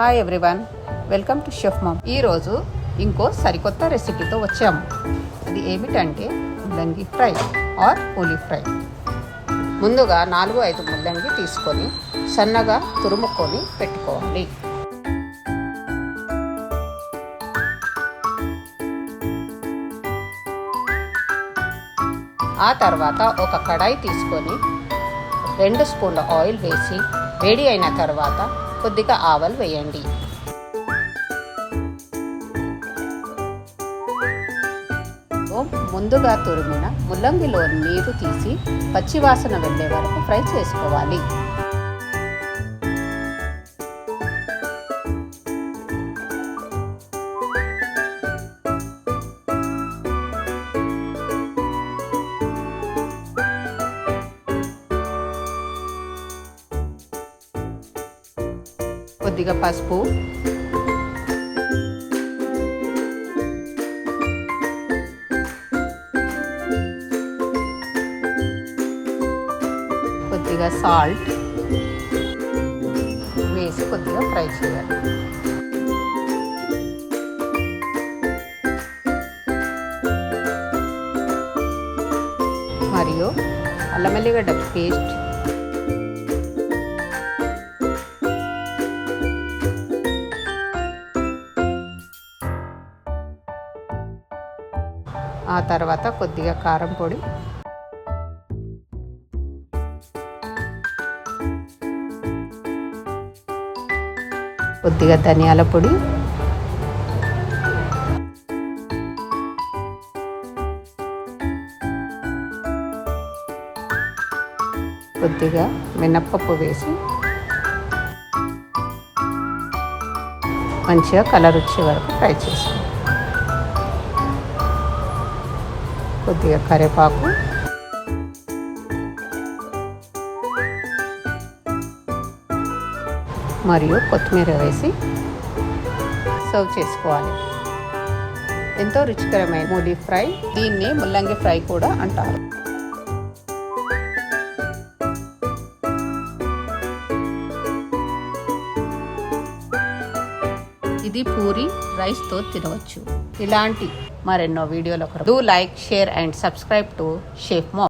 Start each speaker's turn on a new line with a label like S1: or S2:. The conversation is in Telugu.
S1: Hi everyone, welcome to chef mom. ఈరోజు ఇంకో సరికొత్త రెసిపీతో వచ్చాము. అది ఏమిటంటే ముల్లంగి ఫ్రై ఆర్ పూలి ఫ్రై. ముందుగా 4-5 ముల్లంగి తీసుకొని సన్నగా తురుముకొని పెట్టుకోవాలి. ఆ తర్వాత ఒక కడాయి తీసుకొని 2 స్పూన్ల ఆయిల్ వేసి వేడి అయిన తర్వాత కొద్దిగా ఆవాలు వేయండి. ముందుగా తురిమిన ముల్లంగిలో నీరు తీసి పచ్చివాసన వెళ్ళే వరకు ఫ్రై చేసుకోవాలి. కొద్దిగా పసుపు, కొద్దిగా సాల్ట్ వేసి కొద్దిగా ఫ్రై చేయాలి. మరియు అల్లం వెల్లిగడ్డ పేస్ట్, ఆ తర్వాత కొద్దిగా కారం పొడి, కొద్దిగా ధనియాల పొడి, కొద్దిగా మినప్పప్పు వేసి మంచిగా కలర్ వచ్చే వరకు ఫ్రై చేసుకోవాలి. కొద్దిగా కరివేపాకు, మరియు కొత్తిమీర వేసి సర్వ్ చేసుకోవాలి. ఎంతో రుచికరమైన మూలి ఫ్రై, దీన్ని ముల్లంగి ఫ్రై కూడా అంటారు. ఇది పూరి రైస్తో తినవచ్చు. ఇలాంటి మరెన్నో వీడియోల కొరకు do like, share and subscribe to chef ma'am.